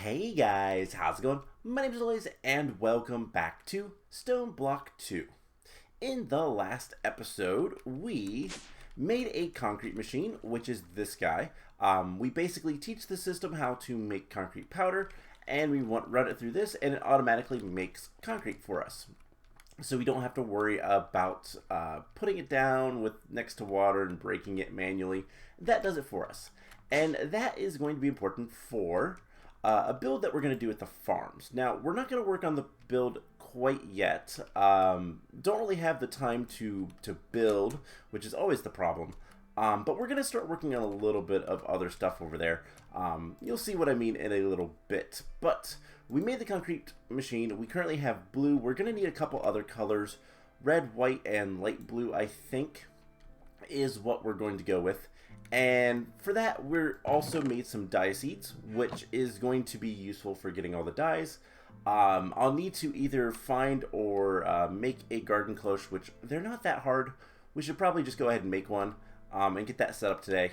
Hey guys, how's it going? My name is Elias and welcome back to Stoneblock 2. In the last episode, we made a concrete machine, which is this guy. We basically teach the system how to make concrete powder, and we run it through this, and it automatically makes concrete for us. So we don't have to worry about putting it down with next to water and breaking it manually. That does it for us. And that is going to be important for a build that we're going to do at the farms. Now, we're not going to work on the build quite yet. Don't really have the time to build, which is always the problem. But we're going to start working on a little bit of other stuff over there. You'll see what I mean in a little bit. But we made the concrete machine. We currently have blue. We're going to need a couple other colors. Red, white, and light blue, I think, is what we're going to go with. And for that, we're also made some dye seeds, which is going to be useful for getting all the dyes. I'll need to either find or make a garden cloche, which they're not that hard. We should probably just go ahead and make one and get that set up today.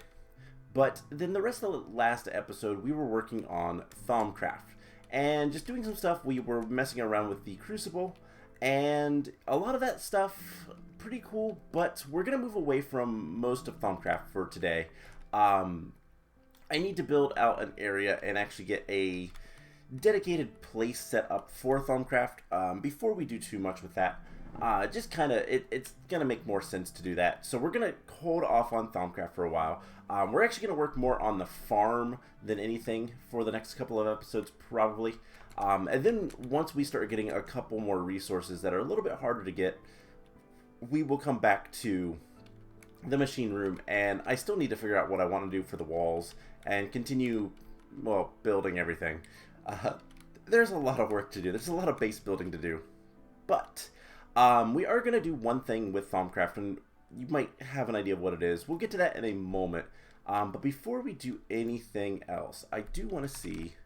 But then the rest of the last episode, we were working on Thaumcraft and just doing some stuff. We were messing around with the Crucible, and a lot of that stuff pretty cool, but we're gonna move away from most of Thaumcraft for today. I need to build out an area and actually get a dedicated place set up for Thaumcraft before we do too much with that. Just kind of, it's gonna make more sense to do that. So we're gonna hold off on Thaumcraft for a while. We're actually gonna work more on the farm than anything for the next couple of episodes, probably. And then once we start getting a couple more resources that are a little bit harder to get, we will come back to the machine room, and I still need to figure out what I want to do for the walls and continue, well, building everything. There's a lot of work to do. There's a lot of base building to do. But we are going to do one thing with Thaumcraft, and you might have an idea of what it is. We'll get to that in a moment. But before we do anything else, I do want to see,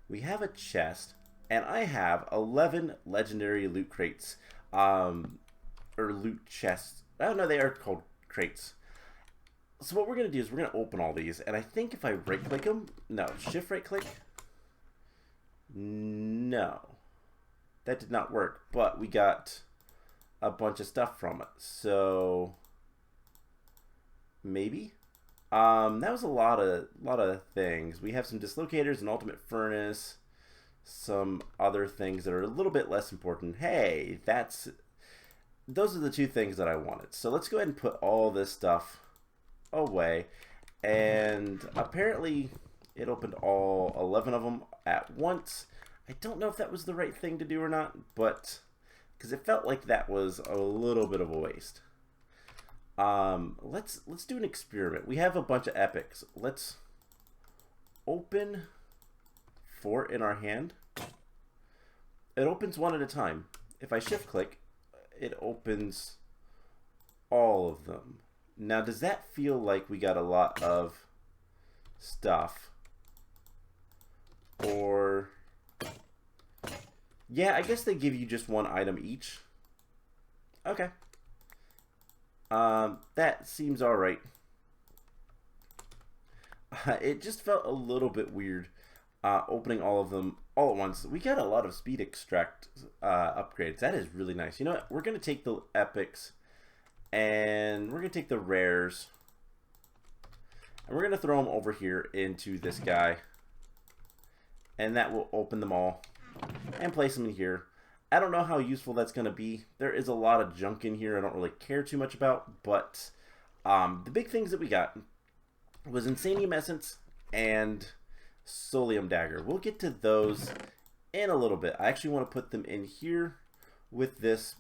we have a chest, and I have 11 legendary loot crates. Or loot chests. I don't know, they are called crates. So what we're going to do is we're going to open all these, and I think if I right click them, no, shift right click, no, that did not work, but we got a bunch of stuff from it, so maybe. That was a lot of things. We have some dislocators, an ultimate furnace, some other things that are a little bit less important. Hey, those are the two things that I wanted. So let's go ahead and put all this stuff away. And apparently it opened all 11 of them at once. I don't know if that was the right thing to do or not, but because it felt like that was a little bit of a waste. Let's do an experiment. We have a bunch of epics. Let's open 4 in our hand. It opens one at a time. If I shift click, it opens all of them. Now, does that feel like we got a lot of stuff? Or, yeah, I guess they give you just one item each. Okay. That seems alright. It just felt a little bit weird opening all of them all at once. We got a lot of speed extract upgrades. That is really nice. You know what? We're going to take the epics and we're going to take the rares and we're going to throw them over here into this guy, and that will open them all and place them in here. I don't know how useful that's going to be. There is a lot of junk in here I don't really care too much about, but the big things that we got was Insanium Essence and Solium Dagger. We'll get to those in a little bit. I actually want to put them in here with this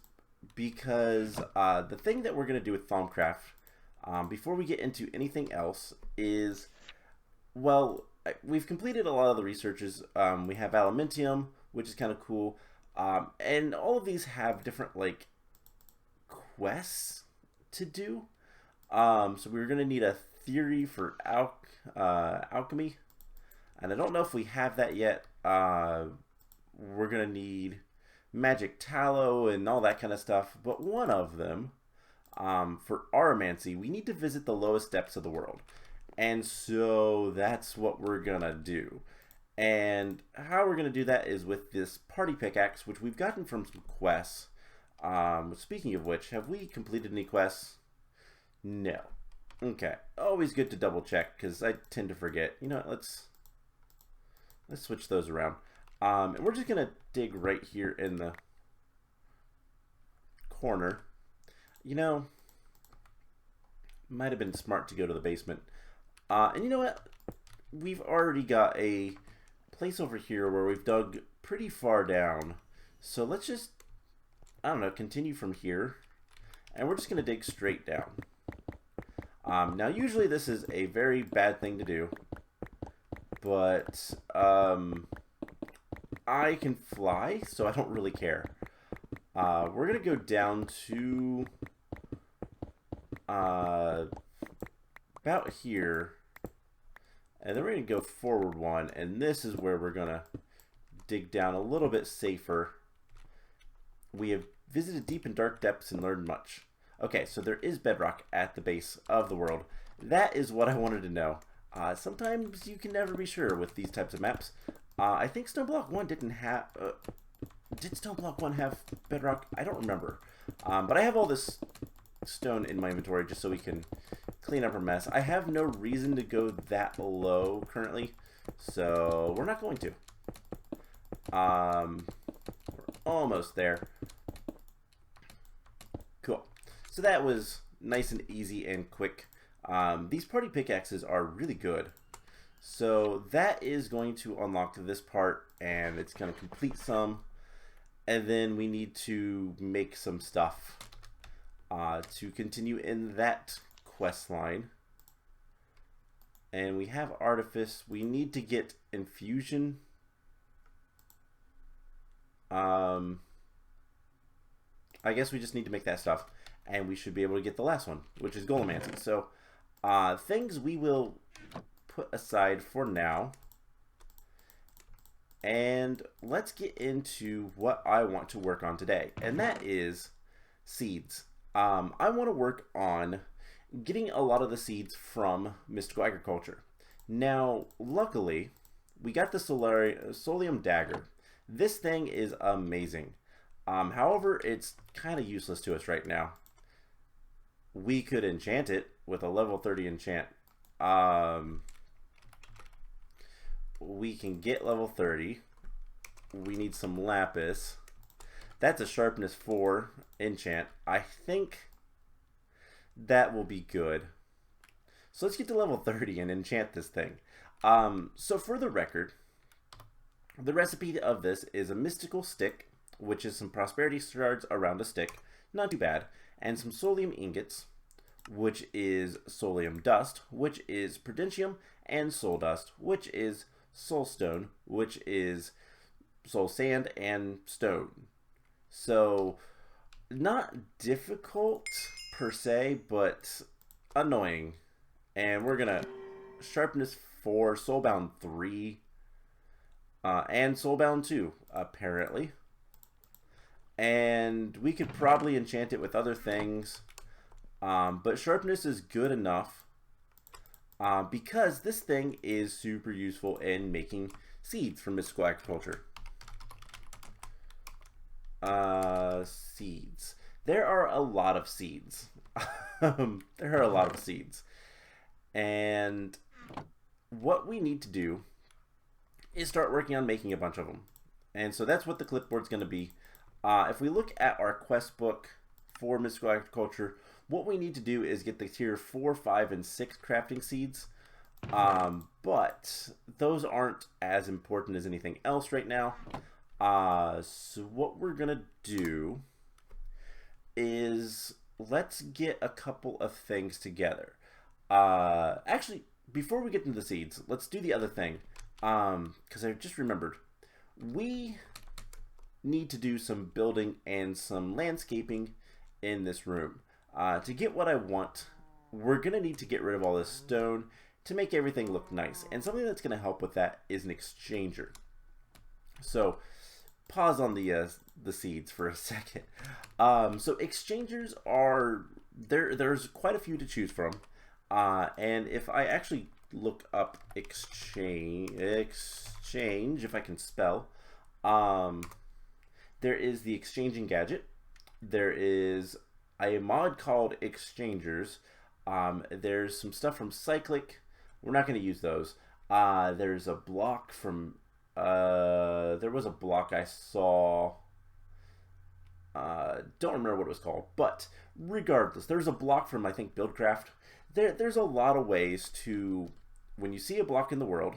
because the thing that we're going to do with Thaumcraft before we get into anything else is, well, we've completed a lot of the researches. We have Aluminium, which is kind of cool, and all of these have different like quests to do. So we're going to need a theory for alchemy. And I don't know if we have that yet. We're going to need magic tallow and all that kind of stuff. But one of them, for aromancy, we need to visit the lowest depths of the world. And so that's what we're going to do. And how we're going to do that is with this party pickaxe, which we've gotten from some quests. Speaking of which, have we completed any quests? No. Okay. Always good to double check because I tend to forget. You know what, let's switch those around. And we're just going to dig right here in the corner. You know, might have been smart to go to the basement. And you know what? We've already got a place over here where we've dug pretty far down. So let's just, I don't know, continue from here. And we're just going to dig straight down. Now, usually this is a very bad thing to do. But I can fly, so I don't really care. We're going to go down to about here. And then we're going to go forward one. And this is where we're going to dig down a little bit safer. We have visited deep and dark depths and learned much. Okay, so there is bedrock at the base of the world. That is what I wanted to know. Sometimes you can never be sure with these types of maps. I think Stoneblock 1 didn't have... did Stoneblock 1 have bedrock? I don't remember. But I have all this stone in my inventory just so we can clean up our mess. I have no reason to go that low currently, so we're not going to. We're almost there. Cool. So that was nice and easy and quick. These party pickaxes are really good. So that is going to unlock this part, and it's going to complete some. And then we need to make some stuff to continue in that quest line. And we have artifice. We need to get infusion. I guess we just need to make that stuff, and we should be able to get the last one, which is Golemancy. So things we will put aside for now. And let's get into what I want to work on today, and that is seeds. I want to work on getting a lot of the seeds from mystical agriculture. Now, luckily, we got the Solium Dagger. This thing is amazing. However, it's kind of useless to us right now. We could enchant it with a level 30 enchant. We can get level 30. We need some lapis. That's a sharpness 4 enchant. I think that will be good. So let's get to level 30 and enchant this thing. So for the record, the recipe of this is a mystical stick, which is some prosperity shards around a stick, not too bad, and some solium ingots, which is solium dust, which is prudentium, and soul dust, which is soul stone, which is soul sand and stone. So not difficult per se, but annoying. And we're gonna sharpness 4, soulbound 3, and soulbound 2 apparently. And we could probably enchant it with other things, but sharpness is good enough. Because this thing is super useful in making seeds for mystical agriculture. Seeds. There are a lot of seeds. There are a lot of seeds. And what we need to do is start working on making a bunch of them. And so that's what the clipboard's going to be. If we look at our quest book for mystical agriculture, what we need to do is get the tier 4, 5, and 6 crafting seeds. But those aren't as important as anything else right now. So what we're going to do is let's get a couple of things together. Actually, before we get into the seeds, let's do the other thing. Because I just remembered. We need to do some building and some landscaping in this room. To get what I want, we're going to need to get rid of all this stone to make everything look nice. And something that's going to help with that is an exchanger. So, pause on the seeds for a second. So, exchangers are... There's quite a few to choose from. And if I actually look up exchange if I can spell. There is the Exchanging Gadget. There is a mod called Exchangers. There's some stuff from Cyclic. We're not going to use those. There's a block from... there was a block I saw... don't remember what it was called. But regardless, there's a block from, I think, Buildcraft. There's a lot of ways to... When you see a block in the world,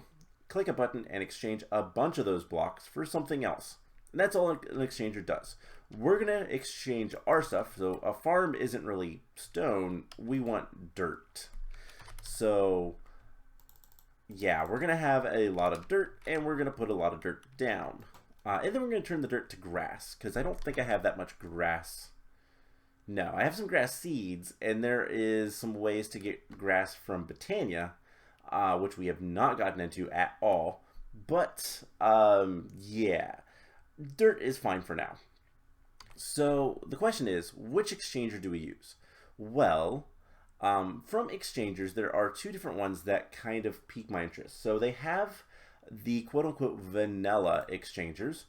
click a button and exchange a bunch of those blocks for something else. And that's all an exchanger does. We're going to exchange our stuff. So a farm isn't really stone. We want dirt. So yeah, we're going to have a lot of dirt, and we're going to put a lot of dirt down. And then we're going to turn the dirt to grass, because I don't think I have that much grass. No, I have some grass seeds, and there is some ways to get grass from Botania, which we have not gotten into at all. But yeah, dirt is fine for now. So the question is, which exchanger do we use? Well, from exchangers, there are two different ones that kind of pique my interest. So they have the quote-unquote vanilla exchangers.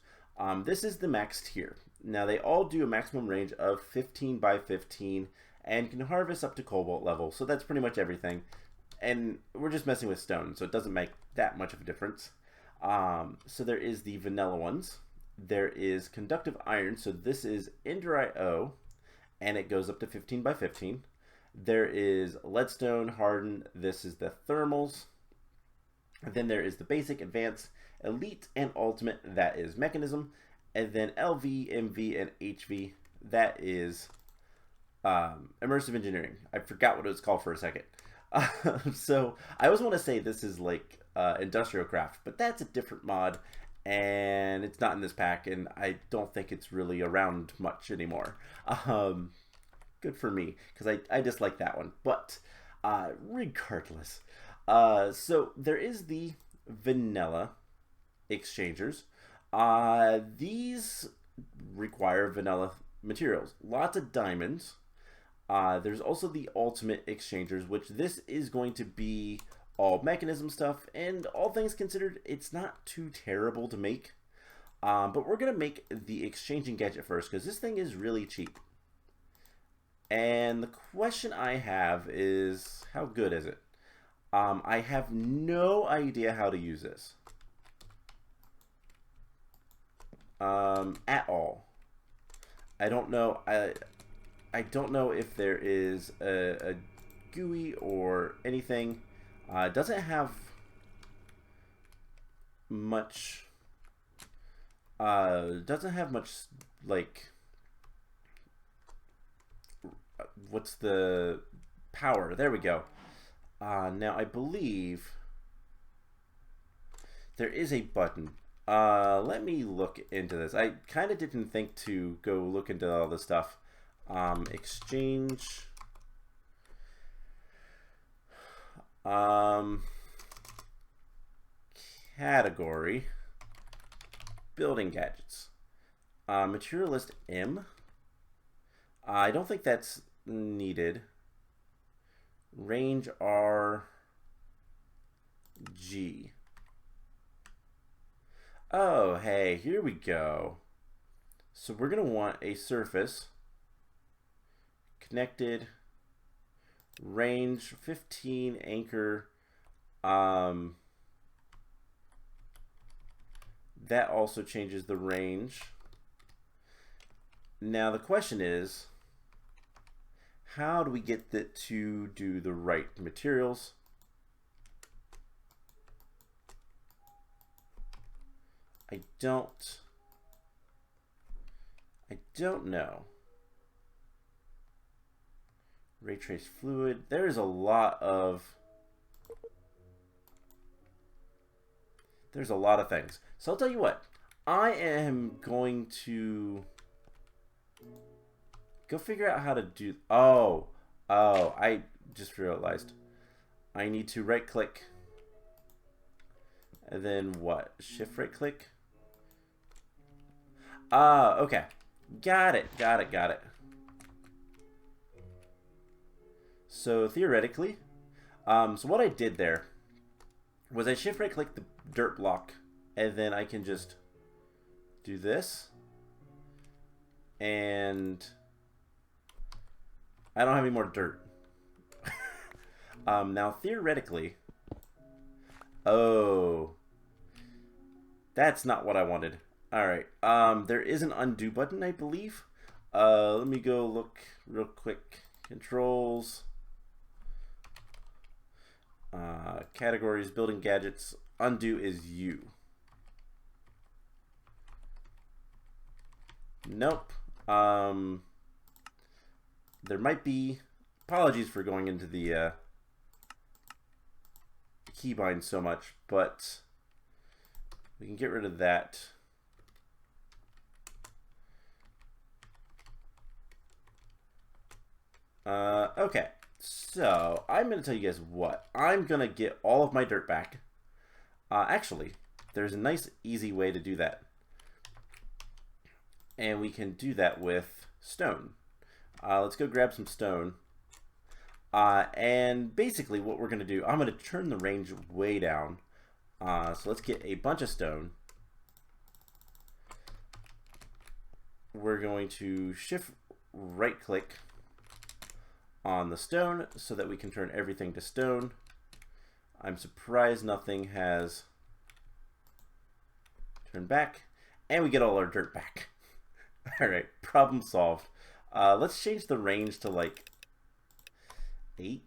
This is the max tier. Now they all do a maximum range of 15 by 15 and can harvest up to cobalt level. So that's pretty much everything. And we're just messing with stone, so it doesn't make that much of a difference. So there is the vanilla ones. There is conductive iron, so this is Ender IO, and it goes up to 15 by 15. There is leadstone hardened. This is the thermals. And then there is the basic, advanced, elite, and ultimate. That is mechanism. And then LV, MV, and HV. That is immersive engineering. I forgot what it was called for a second. So I always want to say this is like industrial craft, but that's a different mod, and it's not in this pack, and I don't think it's really around much anymore. Good for me, because I dislike that one. But regardless, so there is the vanilla exchangers. These require vanilla materials, lots of diamonds. There's also the ultimate exchangers, which this is going to be all mechanism stuff, and all things considered, it's not too terrible to make. But we're going to make the Exchanging Gadget first, because this thing is really cheap. And the question I have is, how good is it? I have no idea how to use this. At all. I don't know. I don't know if there is a GUI or anything. It doesn't have much. Doesn't have much, like, what's the power? There we go. Now I believe there is a button. Let me look into this. I kind of didn't think to go look into all this stuff. Exchange. Category. Building gadgets. Materialist M. I don't think that's needed. Range R. G. Oh, hey, here we go. So we're going to want a surface. Connected. Range 15, anchor. That also changes the range. Now the question is, how do we get that to do the right materials? I don't know. Ray trace fluid. There's a lot of things. So I'll tell you what. I am going to go figure out how to do. Oh, I just realized. I need to right click. And then what? Shift right click. Okay. Got it. So theoretically, so what I did there was I shift right click the dirt block, and then I can just do this, and I don't have any more dirt. Now theoretically, oh, that's not what I wanted. All right, there is an undo button, I believe. Let me go look real quick. Controls, categories, building gadgets. Undo is you. Nope. There might be. Apologies for going into the keybind so much, but we can get rid of that. Okay, so I'm going to tell you guys what. I'm going to get all of my dirt back. Actually, there's a nice, easy way to do that. And we can do that with stone. Let's go grab some stone. And basically what we're going to do, I'm going to turn the range way down. So let's get a bunch of stone. We're going to shift right click on the stone so that we can turn everything to stone. I'm surprised nothing has turned back. And we get all our dirt back. Alright, problem solved. Let's change the range to like 8.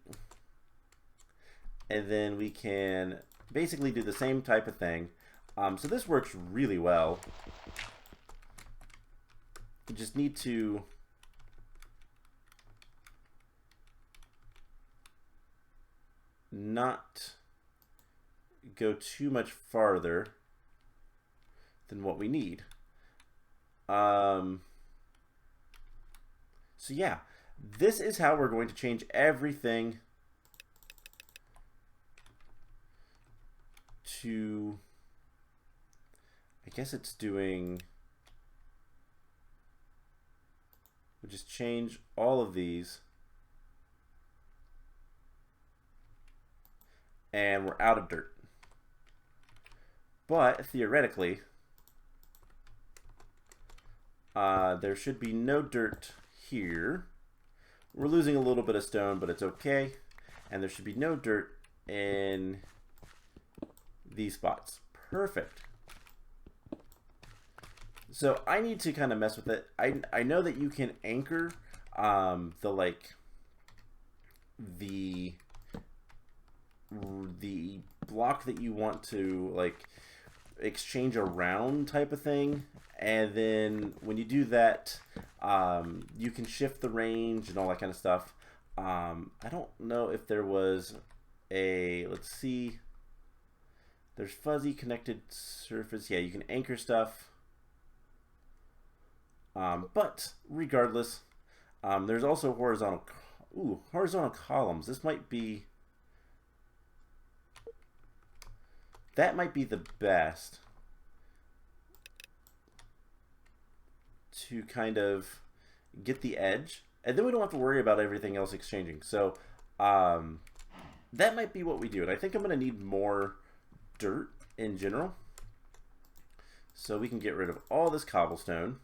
And then we can basically do the same type of thing. So this works really well. You just need to not go too much farther than what we need. So yeah, this is how we're going to change everything to, I guess it's doing, we'll just change all of these and we're out of dirt. But theoretically, there should be no dirt here. We're losing a little bit of stone, but it's okay. And there should be no dirt in these spots. Perfect. So I need to kind of mess with it. I know that you can anchor the block that you want to like exchange around type of thing, and then when you do that, you can shift the range and all that kind of stuff. I don't know if there was a, let's see, there's fuzzy connected surface. Yeah, you can anchor stuff, but regardless, there's also horizontal columns. This might be, that might be the best to kind of get the edge, and then we don't have to worry about everything else exchanging. So that might be what we do, and I think I'm going to need more dirt in general, so we can get rid of all this cobblestone.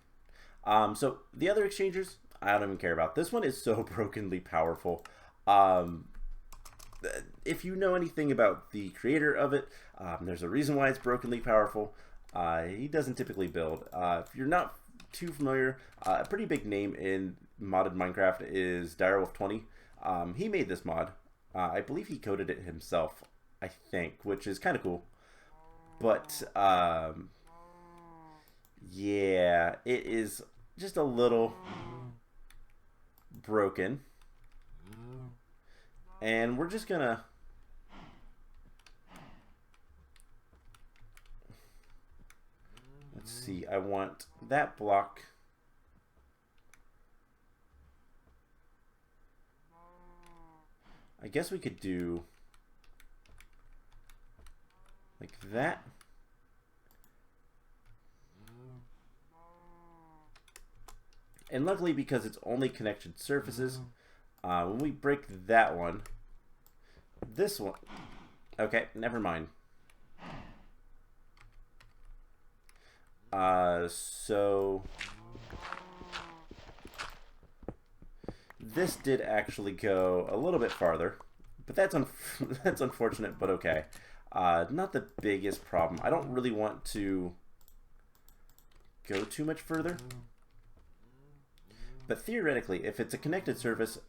So the other exchangers, I don't even care about. This one is so brokenly powerful. If you know anything about the creator of it, there's a reason why it's brokenly powerful. He doesn't typically build. If you're not too familiar, a pretty big name in modded Minecraft is Direwolf20. He made this mod. I believe he coded it himself, I think, which is kind of cool. But yeah, it is just a little broken. And we're just gonna let's see, I want that block I guess we could do like that. And luckily, because it's only connected surfaces, when we break that one, this one, okay, never mind. So this did actually go a little bit farther, but that's that's unfortunate, but okay. Not the biggest problem. I don't really want to go too much further, but theoretically, if it's a connected surface,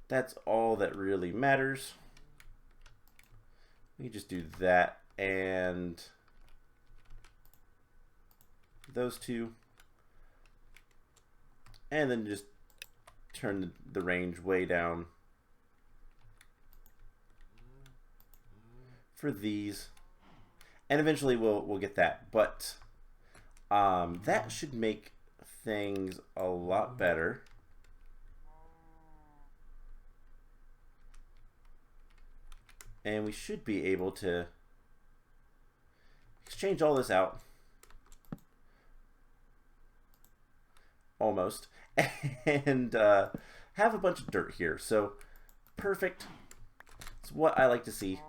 that's all that really matters. We can just do that and those two, and then just turn the range way down for these, and eventually we'll get that. But that should make things a lot better. And we should be able to exchange all this out. Almost. And have a bunch of dirt here. So, perfect. It's what I like to see.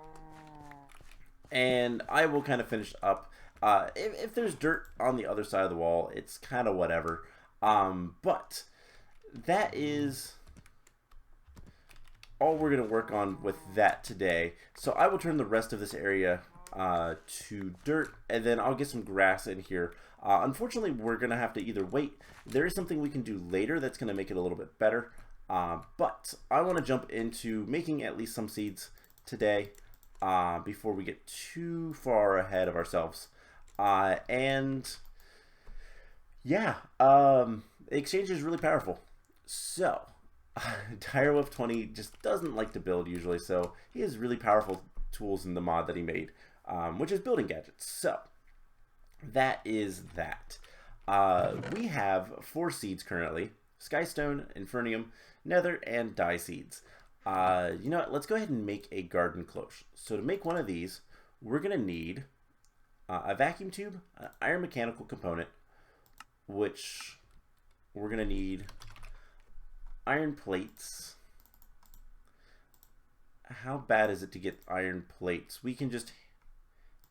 And I will kind of finish up. If there's dirt on the other side of the wall, it's kind of whatever. But that is all we're going to work on with that today. So I will turn the rest of this area to dirt, and then I'll get some grass in here. Unfortunately, we're going to have to either wait. There is something we can do later that's going to make it a little bit better. But I want to jump into making at least some seeds today before we get too far ahead of ourselves. And yeah, Exchange is really powerful. So Direwolf 20 just doesn't like to build usually, so he has really powerful tools in the mod that he made, which is building gadgets. So that is that. We have 4 seeds currently: Skystone, Infernium, Nether, and Dye seeds. You know what? Let's go ahead and make a garden cloche. So to make one of these, we're going to need a vacuum tube, an iron mechanical component, which we're going to need iron plates. How bad is it to get iron plates? We can just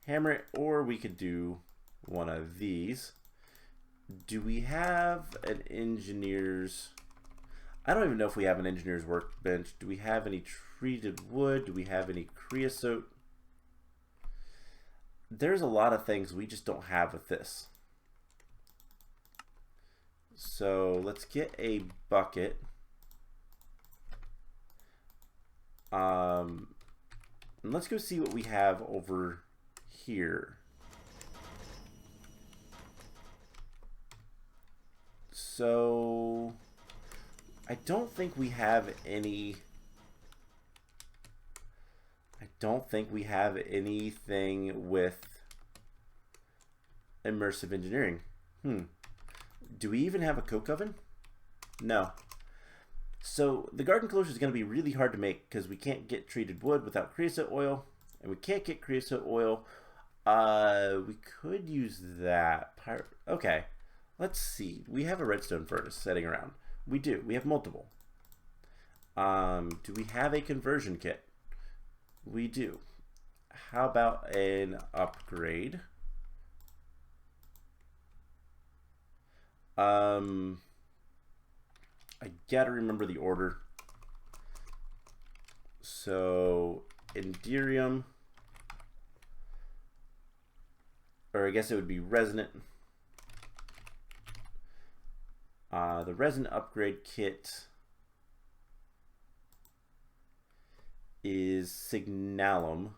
hammer it, or we could do one of these. Do we have an engineer's... I don't even know if we have an engineer's workbench. Do we have any treated wood? Do we have any creosote? There's a lot of things we just don't have with this. So let's get a bucket. And let's go see what we have over here. So I don't think we have any. I don't think we have anything with immersive engineering. Do we even have a coke oven? No. So the garden cloche is going to be really hard to make because we can't get treated wood without creosote oil, and we can't get creosote oil. We could use that. Okay, let's see. We have a redstone furnace sitting around. We do. We have multiple. Do we have a conversion kit? We do. How about an upgrade? I gotta remember the order. So, Enderium, or I guess it would be resonant. The resin upgrade kit is Signalum.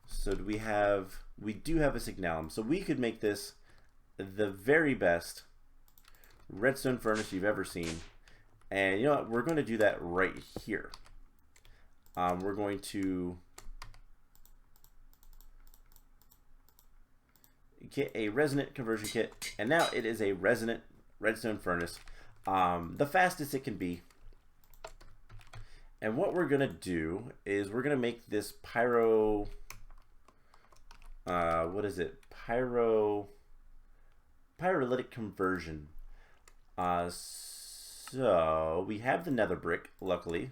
So do we have, we do have a Signalum. So we could make this the very best redstone furnace you've ever seen. And you know what, we're going to do that right here. We're going to get a resonant conversion kit, and now it is a resonant redstone furnace, the fastest it can be. And what we're gonna do is we're gonna make this pyro, what is it, pyrolytic conversion. So we have the nether brick, luckily.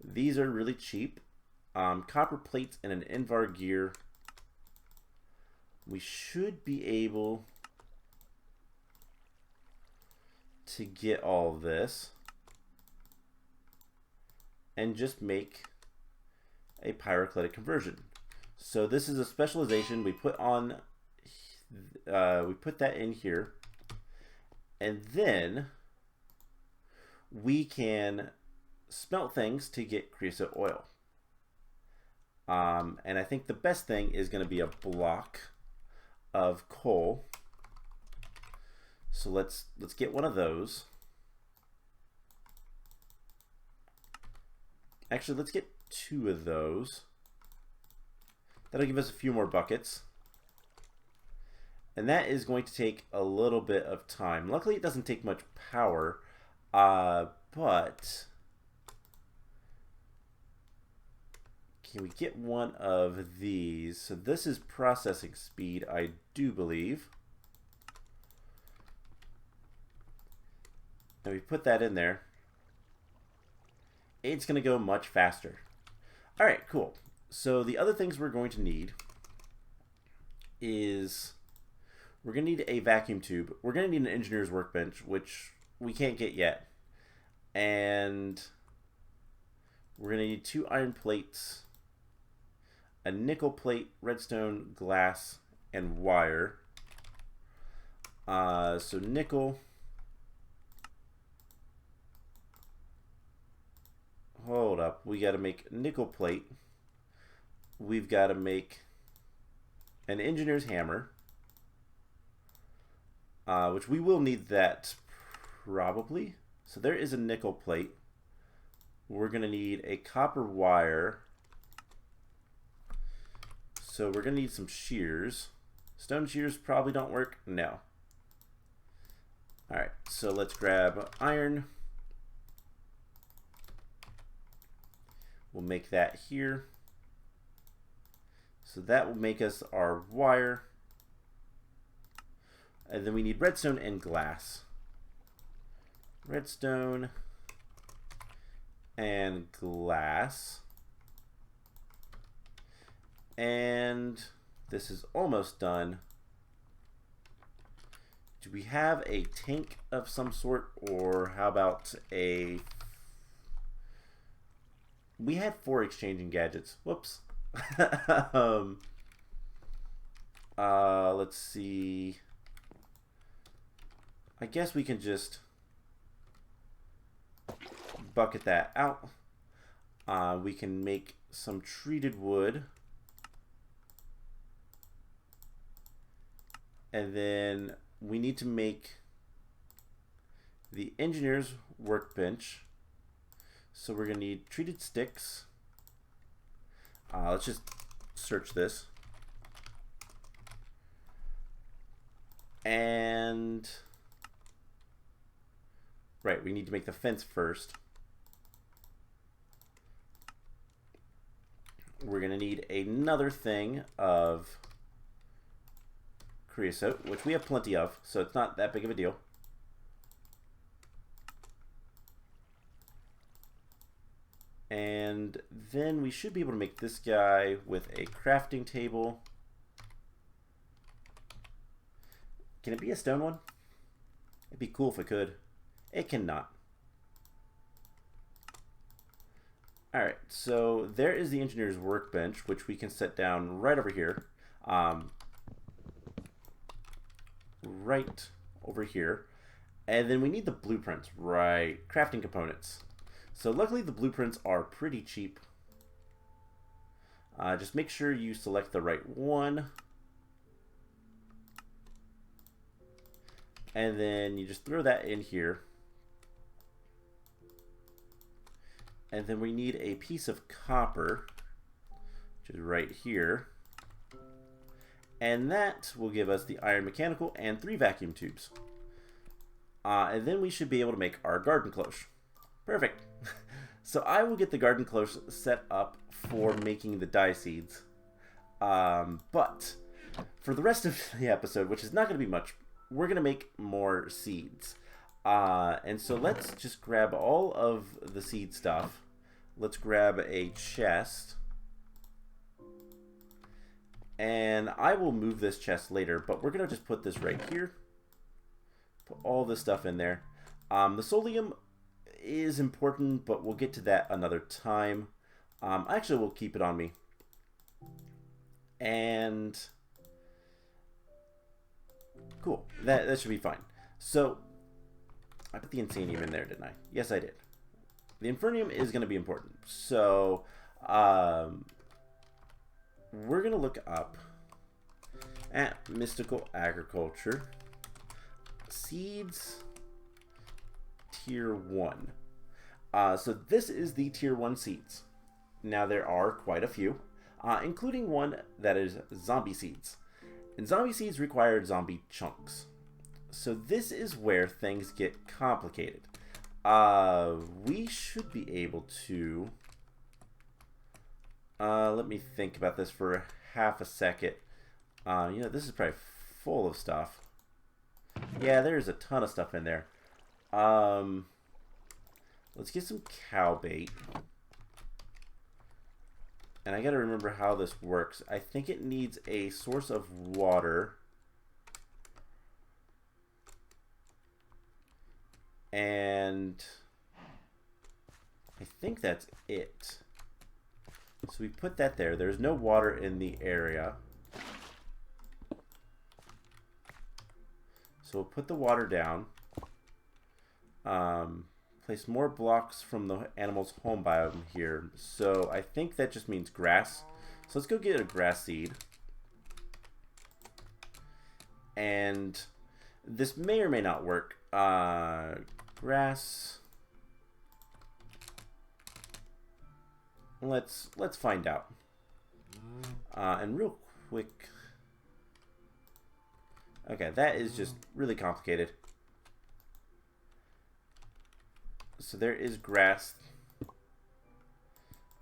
These are really cheap. copper plates and an Invar gear. We should be able to get all this and just make a pyroclitic conversion. So this is a specialization we put on, we put that in here, and then we can smelt things to get creosote oil. And I think the best thing is going to be a block of coal. So let's get one of those. Actually, let's get 2 of those. That'll give us a few more buckets. And that is going to take a little bit of time. Luckily, it doesn't take much power, but can we get one of these? So this is processing speed, I do believe. And we put that in there. It's going to go much faster. All right, cool. So the other things we're going to need is we're going to need a vacuum tube. We're going to need an engineer's workbench, which we can't get yet. And we're going to need 2 iron plates, a nickel plate, redstone, glass, and wire. So nickel. Hold up, we got to make nickel plate. We've got to make an engineer's hammer, which we will need that probably. So there is a nickel plate. We're going to need a copper wire. So we're going to need some shears. Stone shears probably don't work. No. Alright, so let's grab iron. We'll make that here. So that will make us our wire. And then we need redstone and glass. Redstone and glass. And this is almost done. Do we have a tank of some sort, or how about a... We had 4 exchanging gadgets. Whoops. Let's see. I guess we can just bucket that out. We can make some treated wood. And then we need to make the engineer's workbench. So we're going to need treated sticks. Let's just search this. And right, we need to make the fence first. We're going to need another thing of creosote, which we have plenty of, so it's not that big of a deal. And then we should be able to make this guy with a crafting table. Can it be a stone one? It'd be cool if it could. It cannot. Alright, so there is the engineer's workbench, which we can set down right over here. Right over here. And then we need the blueprints, right? Crafting components. So luckily the blueprints are pretty cheap. Just make sure you select the right one. And then you just throw that in here. And then we need a piece of copper, which is right here. And that will give us the iron mechanical and 3 vacuum tubes. And then we should be able to make our garden cloche. Perfect. So I will get the garden cloche set up for making the dye seeds. But for the rest of the episode, which is not going to be much, we're going to make more seeds. And so let's just grab all of the seed stuff. Let's grab a chest. And I will move this chest later, but we're going to just put this right here. Put all this stuff in there. The Solium is important, but we'll get to that another time. Actually, we'll keep it on me. And cool. That should be fine. So I put the Insanium in there, didn't I? Yes, I did. The Infernium is going to be important. So we're going to look up at Mystical Agriculture. Seeds Tier 1. So this is the Tier 1 seeds. Now there are quite a few, including one that is zombie seeds. And zombie seeds require zombie chunks. So this is where things get complicated. We should be able to... let me think about this for half a second. You know, this is probably full of stuff. Yeah, there's a ton of stuff in there. Let's get some cow bait. And I gotta remember how this works. I think it needs a source of water. And I think that's it. So we put that there. There's no water in the area. So we'll put the water down. Place more blocks from the animal's home biome here. So I think that just means grass. So let's go get a grass seed. And this may or may not work. Grass. Let's find out. And real quick. Okay, that is just really complicated. So there is grass.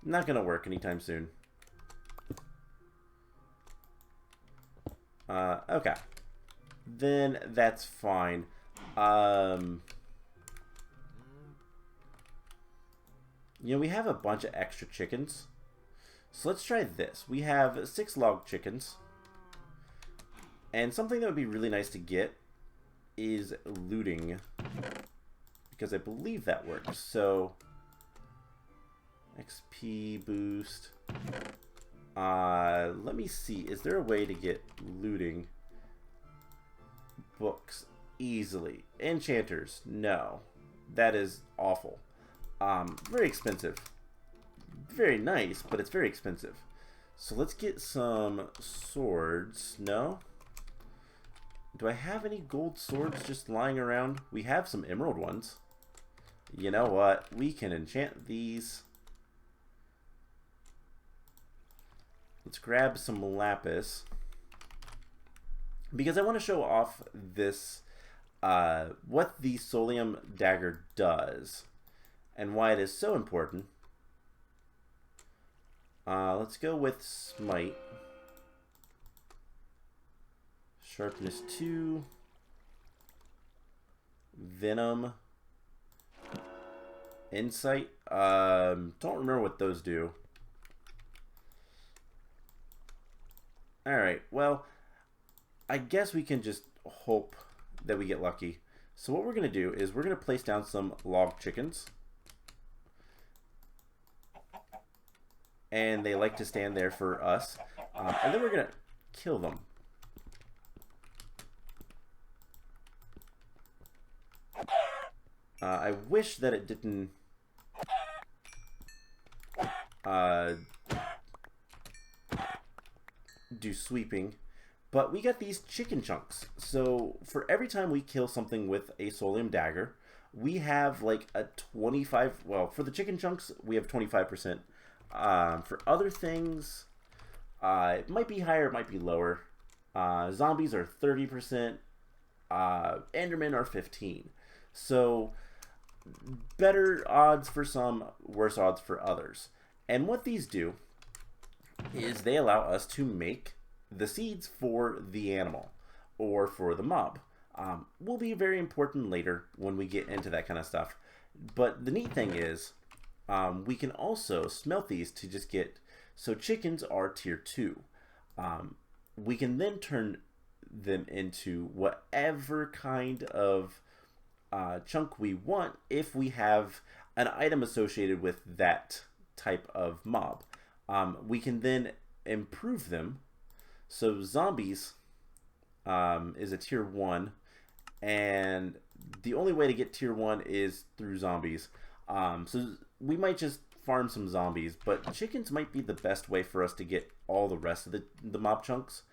Not gonna work anytime soon. Okay. Then that's fine. You know, we have a bunch of extra chickens. So let's try this. We have 6 log chickens. And something that would be really nice to get is looting. Because I believe that works. So, XP boost. Let me see. Is there a way to get looting books easily? Enchanters. No. That is awful. Very expensive. Very nice, but it's very expensive. So let's get some swords. No? Do I have any gold swords just lying around? We have some emerald ones. You know what? We can enchant these. Let's grab some lapis. Because I want to show off this, what the Solium dagger does. And why it is so important. Let's go with Smite. Sharpness 2. Venom. Insight. Don't remember what those do. Alright, well, I guess we can just hope that we get lucky. So what we're going to do is we're going to place down some log chickens. And they like to stand there for us. And then we're going to kill them. I wish that it didn't do sweeping, but we got these chicken chunks. So for every time we kill something with a Solium dagger, we have like a 25, well, for the chicken chunks, we have 25%. For other things, it might be higher, it might be lower. Zombies are 30%, Endermen are 15%. So better odds for some, worse odds for others. And what these do is they allow us to make the seeds for the animal or for the mob. Will be very important later when we get into that kind of stuff. But the neat thing is we can also smelt these to just get, so chickens are tier 2. we can then turn them into whatever kind of chunk we want if we have an item associated with that type of mob. We can then improve them. So zombies is a tier 1, and the only way to get tier 1 is through zombies. So we might just farm some zombies, but chickens might be the best way for us to get all the rest of the mob chunks.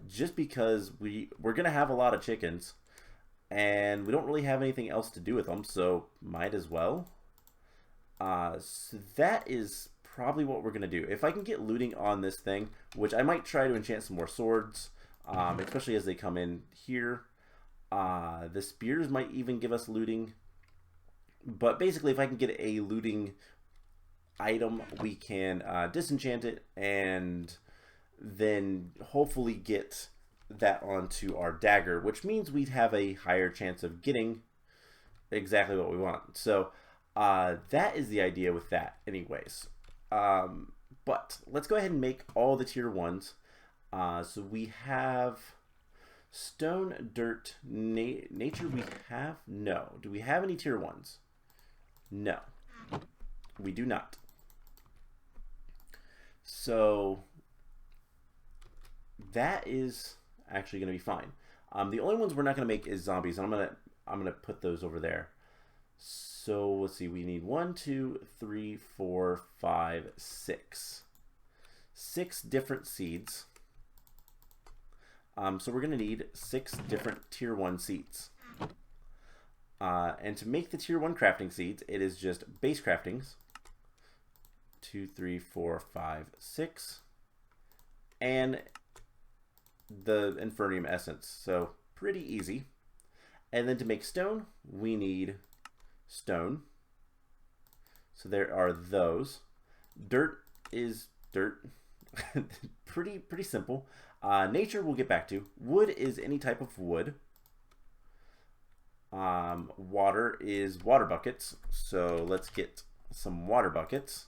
Just because we're going to have a lot of chickens, and we don't really have anything else to do with them, so might as well. So that is probably what we're going to do. If I can get looting on this thing, which I might try to enchant some more swords, especially as they come in here. The spears might even give us looting. But basically, if I can get a looting item, we can disenchant it and then hopefully get that onto our dagger, which means we'd have a higher chance of getting exactly what we want. So that is the idea with that anyways. But let's go ahead and make all the tier 1s. So we have stone, dirt, nature. We have no. Do we have any tier 1s? No, we do not. So that is actually going to be fine. The only ones we're not going to make is zombies, and I'm gonna put those over there. So let's see. We need 1, 2, 3, 4, 5, 6. 6 different seeds. So we're going to need 6 different tier 1 seeds. And to make the tier 1 crafting seeds, it is just base craftings. 2, 3, 4, 5, 6. And the Infernium essence. So pretty easy. And then to make stone, we need stone. So there are those. Dirt is dirt. pretty simple. Nature we'll get back to. Wood is any type of wood. Water is water buckets. So let's get some water buckets.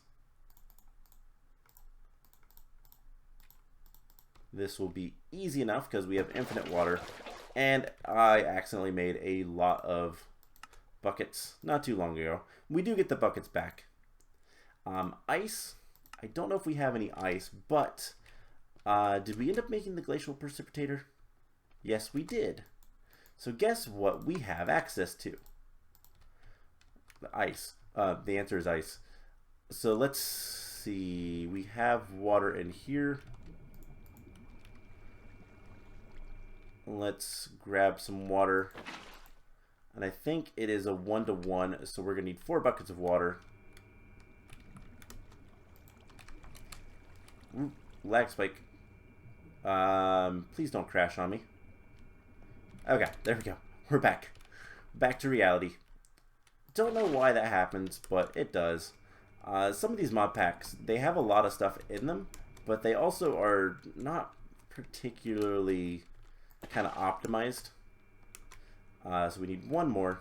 This will be easy enough because we have infinite water. And I accidentally made a lot of buckets not too long ago. We do get the buckets back. Ice. I don't know if we have any ice, but did we end up making the glacial precipitator? Yes, we did. So guess what we have access to? The ice. The answer is ice. So let's see. We have water in here. Let's grab some water. And I think it is a 1-to-1, so we're going to need 4 buckets of water. Ooh, lag spike. Please don't crash on me. Okay, there we go. We're back. Back to reality. Don't know why that happens, but it does. Some of these mod packs, they have a lot of stuff in them, but they also are not particularly kind of optimized. So we need 1 more.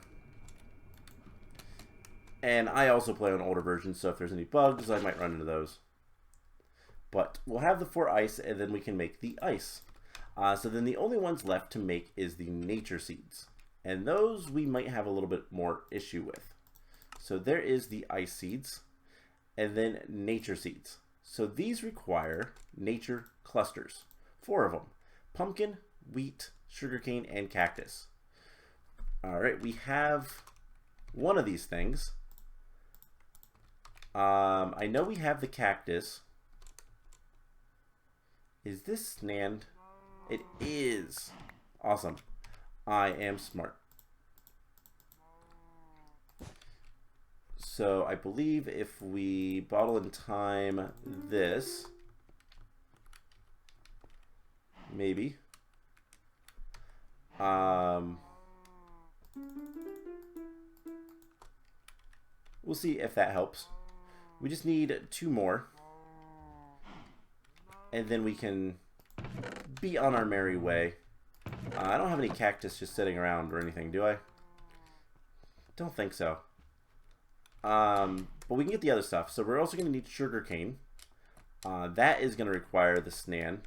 And I also play on older versions, so if there's any bugs, I might run into those. But we'll have the 4 ice, and then we can make the ice. So then the only ones left to make is the nature seeds. And those we might have a little bit more issue with. So there is the ice seeds, and then nature seeds. So these require nature clusters. 4 of them. Pumpkin, wheat, sugarcane, and cactus. Alright, we have 1 of these things. I know we have the cactus. Is this Snan? It is. Awesome. I am smart. So I believe if we bottle in time this, maybe. We'll see if that helps. We just need 2 more. And then we can be on our merry way. I don't have any cactus just sitting around or anything, do I? Don't think so. But we can get the other stuff. So we're also going to need sugarcane. That is going to require the Snan.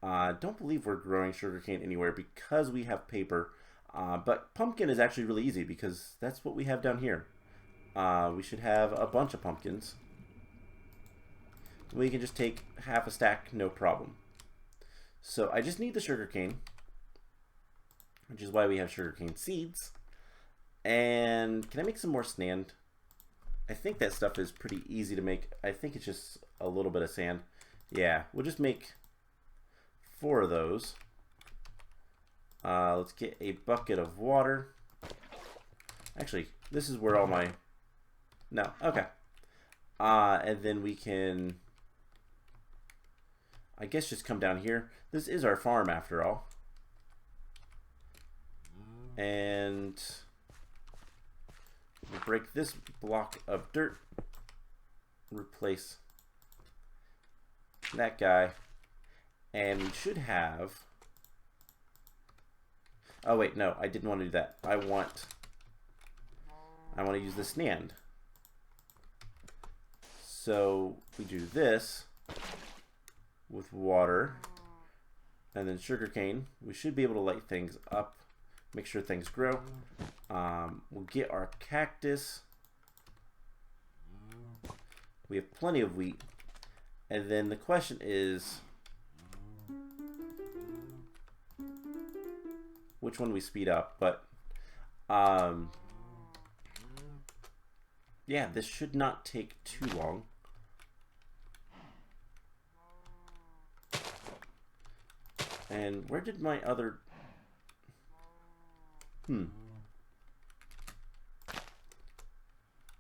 Don't believe we're growing sugarcane anywhere because we have paper. But pumpkin is actually really easy because that's what we have down here. We should have a bunch of pumpkins. We can just take half a stack, no problem. So I just need the sugarcane, which is why we have sugarcane seeds. And can I make some more sand? I think that stuff is pretty easy to make. I think it's just a little bit of sand. Yeah, we'll just make 4 of those. Let's get a bucket of water. Actually, this is where all my... No, okay. And then we can, I guess, just come down here. This is our farm after all. And we'll break this block of dirt. Replace that guy. And we should have... Oh wait, no, I didn't want to do that. I want to use the sand. So we do this with water and then sugarcane. We should be able to light things up, make sure things grow. We'll get our cactus. We have plenty of wheat. And then the question is, which one we speed up? But yeah, this should not take too long. And where did my other...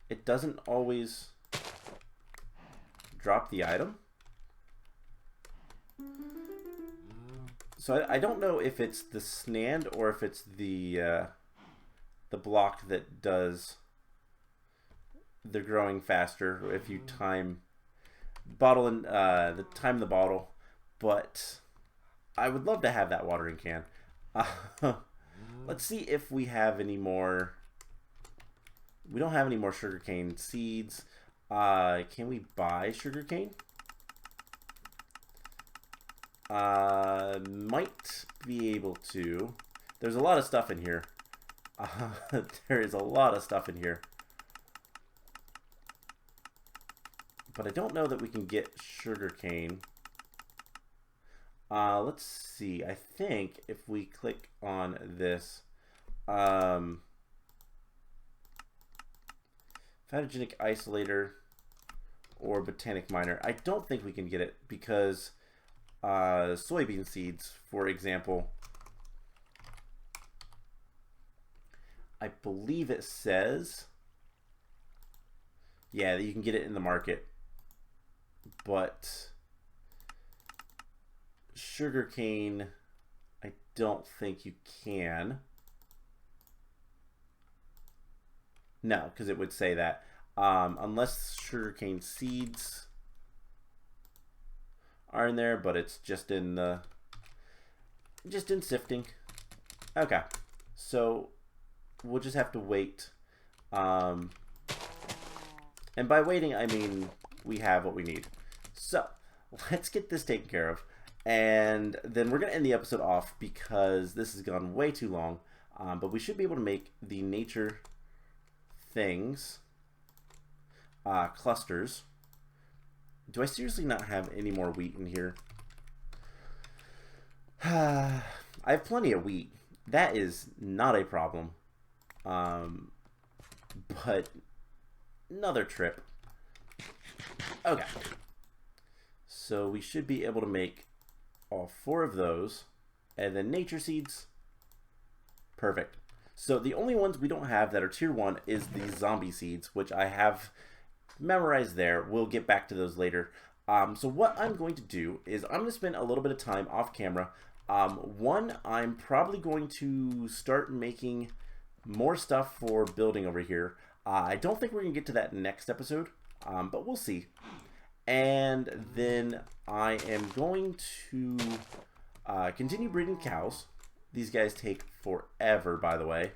It doesn't always drop the item. So I don't know if it's the sand or if it's the block that does the growing faster. If you time the bottle, but I would love to have that watering can. Let's see if we have any more. We don't have any more sugarcane seeds. Can we buy sugarcane? Might be able to. There's a lot of stuff in here. There is a lot of stuff in here. But I don't know that we can get sugarcane. Let's see. I think if we click on this, photogenic isolator or botanic miner, I don't think we can get it because soybean seeds, for example, I believe it says, yeah, that you can get it in the market, but sugarcane, I don't think you can. No, because it would say that. Unless sugarcane seeds are in there, but it's just in sifting. Okay, so we'll just have to wait. And by waiting, I mean we have what we need. So let's get this taken care of. And then we're going to end the episode off because this has gone way too long. But we should be able to make the nature things clusters. Do I seriously not have any more wheat in here? I have plenty of wheat. That is not a problem. But another trip. Okay. So we should be able to make all 4 of those, and then nature seeds. Perfect. So the only ones we don't have that are tier 1 is the zombie seeds, which I have memorized there. We'll get back to those later. So what I'm going to do is I'm going to spend a little bit of time off camera. One, I'm probably going to start making more stuff for building over here. I don't think we're going to get to that next episode, but we'll see. And then I am going to continue breeding cows. These guys take forever, by the way.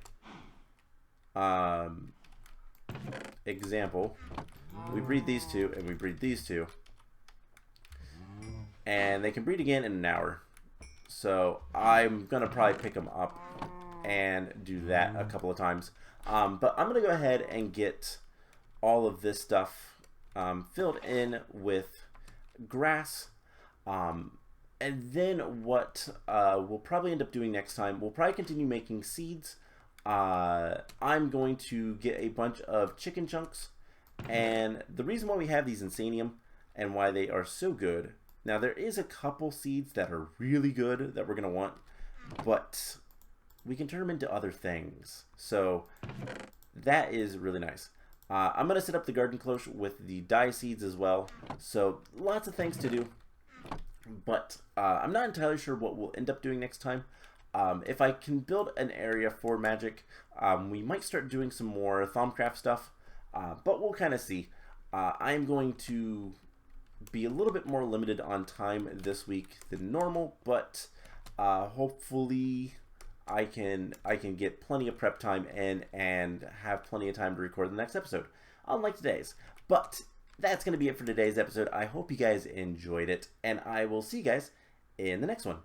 Example, we breed these 2 and we breed these 2. And they can breed again in an hour. So I'm going to probably pick them up and do that a couple of times. But I'm going to go ahead and get all of this stuff filled in with grass. And then what we'll probably end up doing next time, we'll probably continue making seeds. I'm going to get a bunch of chicken chunks. And the reason why we have these Insanium and why they are so good, now there is a couple seeds that are really good that we're going to want, but we can turn them into other things. So that is really nice. I'm going to set up the garden cloche with the dye seeds as well. So lots of things to do, but I'm not entirely sure what we'll end up doing next time. If I can build an area for magic, we might start doing some more Thaumcraft stuff, but we'll kind of see. I'm going to be a little bit more limited on time this week than normal, but hopefully I can get plenty of prep time in and have plenty of time to record the next episode, unlike today's. But that's going to be it for today's episode. I hope you guys enjoyed it, and I will see you guys in the next one.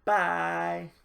Bye!